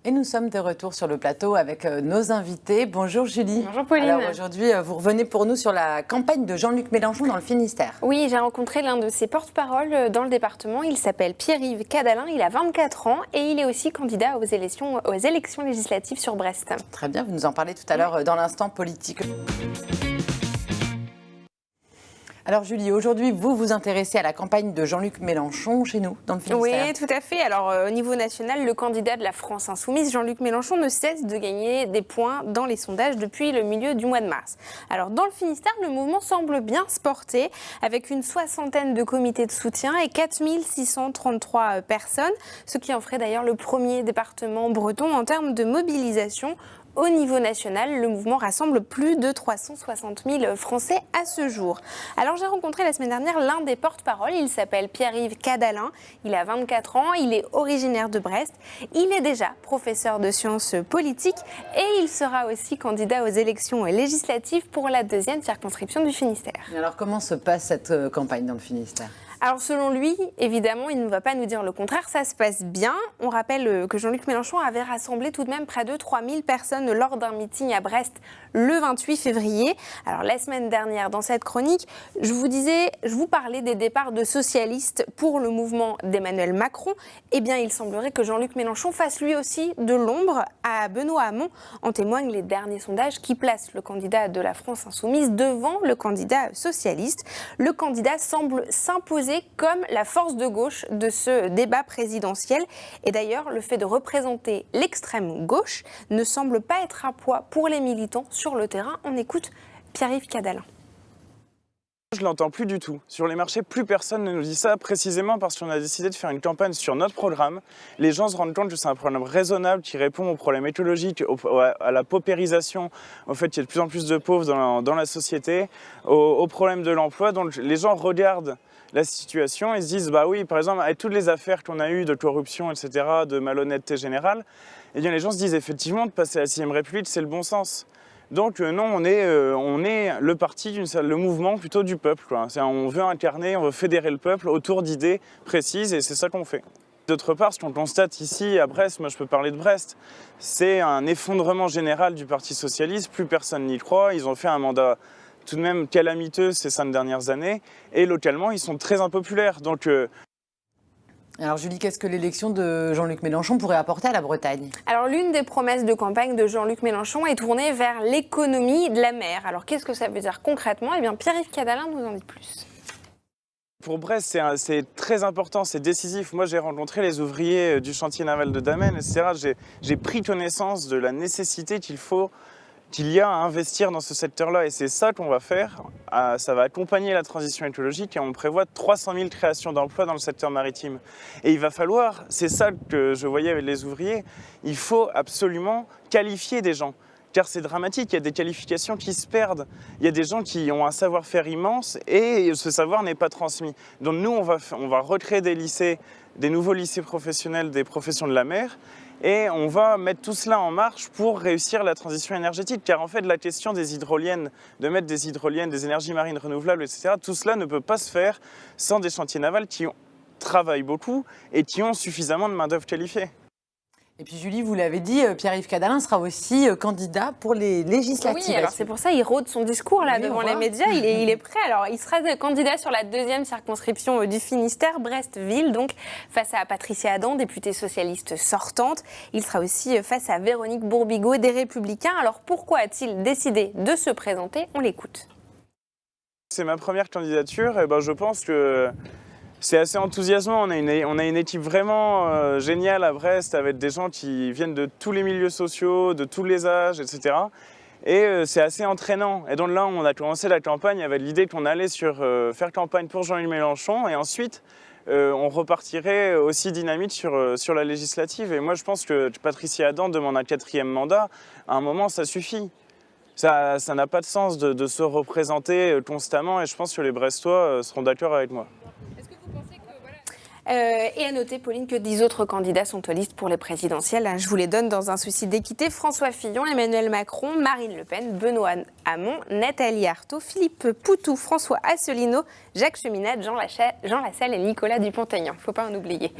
Et nous sommes de retour sur le plateau avec nos invités. Bonjour Julie. Bonjour Pauline. Alors aujourd'hui, vous revenez pour nous sur la campagne de Jean-Luc Mélenchon dans le Finistère. Oui, j'ai rencontré l'un de ses porte-parole dans le département. Il s'appelle Pierre-Yves Cadalin, il a 24 ans et il est aussi candidat aux élections législatives sur Brest. Très bien, vous nous en parlez tout à l'heure dans l'instant politique. Alors Julie, aujourd'hui, vous vous intéressez à la campagne de Jean-Luc Mélenchon chez nous, dans le Finistère. Oui, tout à fait. Alors au niveau national, le candidat de la France Insoumise, Jean-Luc Mélenchon, ne cesse de gagner des points dans les sondages depuis le milieu du mois de mars. Alors dans le Finistère, le mouvement semble bien se porter, avec une soixantaine de comités de soutien et 4633 personnes, ce qui en ferait d'ailleurs le premier département breton en termes de mobilisation. Au niveau national, le mouvement rassemble plus de 360 000 Français à ce jour. Alors j'ai rencontré la semaine dernière l'un des porte-paroles, il s'appelle Pierre-Yves Cadalin, il a 24 ans, il est originaire de Brest, il est déjà professeur de sciences politiques et il sera aussi candidat aux élections législatives pour la deuxième circonscription du Finistère. Et alors comment se passe cette campagne dans le Finistère ? Alors selon lui, évidemment, il ne va pas nous dire le contraire, ça se passe bien. On rappelle que Jean-Luc Mélenchon avait rassemblé tout de même près de 3000 personnes lors d'un meeting à Brest le 28 février. Alors la semaine dernière, dans cette chronique, je vous parlais des départs de socialistes pour le mouvement d'Emmanuel Macron. Eh bien, il semblerait que Jean-Luc Mélenchon fasse lui aussi de l'ombre à Benoît Hamon. En témoignent les derniers sondages qui placent le candidat de la France Insoumise devant le candidat socialiste. Le candidat semble s'imposer comme la force de gauche de ce débat présidentiel. Et d'ailleurs, le fait de représenter l'extrême gauche ne semble pas être un poids pour les militants sur le terrain. On écoute Pierre-Yves Cadalin. Je ne l'entends plus du tout. Sur les marchés, plus personne ne nous dit ça, précisément parce qu'on a décidé de faire une campagne sur notre programme. Les gens se rendent compte que c'est un problème raisonnable qui répond aux problèmes écologiques, à la paupérisation, au fait qu'il y a de plus en plus de pauvres dans la société, aux problèmes de l'emploi. Donc les gens regardent la situation et se disent, bah oui, par exemple, avec toutes les affaires qu'on a eues de corruption, etc., de malhonnêteté générale, eh bien les gens se disent effectivement de passer à la 6ème République, c'est le bon sens. Donc non, on est le parti, le mouvement plutôt du peuple, quoi. On veut incarner, on veut fédérer le peuple autour d'idées précises et c'est ça qu'on fait. D'autre part, ce qu'on constate ici à Brest, moi je peux parler de Brest, c'est un effondrement général du Parti socialiste, plus personne n'y croit, ils ont fait un mandat tout de même calamiteux ces 5 dernières années et localement ils sont très impopulaires. Donc, Alors Julie, qu'est-ce que l'élection de Jean-Luc Mélenchon pourrait apporter à la Bretagne ? Alors l'une des promesses de campagne de Jean-Luc Mélenchon est tournée vers l'économie de la mer. Alors qu'est-ce que ça veut dire concrètement ? Eh bien Pierre-Yves Cadalin nous en dit plus. Pour Brest, c'est très important, c'est décisif. Moi, j'ai rencontré les ouvriers du chantier naval de Damen, etc. J'ai pris connaissance de la nécessité qu'il y a à investir dans ce secteur-là. Et c'est ça qu'on va faire. Ça va accompagner la transition écologique et on prévoit 300 000 créations d'emplois dans le secteur maritime. Et il va falloir, c'est ça que je voyais avec les ouvriers, il faut absolument qualifier des gens. Car c'est dramatique, il y a des qualifications qui se perdent. Il y a des gens qui ont un savoir-faire immense et ce savoir n'est pas transmis. Donc nous, on va recréer des lycées, des nouveaux lycées professionnels des professions de la mer et on va mettre tout cela en marche pour réussir la transition énergétique. Car en fait, la question des hydroliennes, de mettre des hydroliennes, des énergies marines renouvelables, etc., tout cela ne peut pas se faire sans des chantiers navals qui travaillent beaucoup et qui ont suffisamment de main-d'œuvre qualifiée. Et puis Julie, vous l'avez dit, Pierre-Yves Cadalin sera aussi candidat pour les législatives. Oui, alors c'est pour ça qu'il rôde son discours là devant les médias, il est prêt. Alors il sera candidat sur la 2e circonscription du Finistère, Brest-Ville, donc face à Patricia Adam, députée socialiste sortante. Il sera aussi face à Véronique Bourbigo des Républicains. Alors pourquoi a-t-il décidé de se présenter ? On l'écoute. C'est ma première candidature et je pense que c'est assez enthousiasmant. On a une équipe vraiment géniale à Brest avec des gens qui viennent de tous les milieux sociaux, de tous les âges, etc. Et c'est assez entraînant. Et donc là, on a commencé la campagne avec l'idée qu'on allait faire campagne pour Jean-Luc Mélenchon et ensuite on repartirait aussi dynamique sur la législative. Et moi, je pense que Patricia Adam demande un 4e mandat. À un moment, ça suffit. Ça n'a pas de sens de se représenter constamment et je pense que les Brestois seront d'accord avec moi. Et à noter, Pauline, que 10 autres candidats sont aux listes pour les présidentielles. Je vous les donne dans un souci d'équité. François Fillon, Emmanuel Macron, Marine Le Pen, Benoît Hamon, Nathalie Arthaud, Philippe Poutou, François Asselineau, Jacques Cheminade, Jean Lassalle et Nicolas Dupont-Aignan. Il ne faut pas en oublier.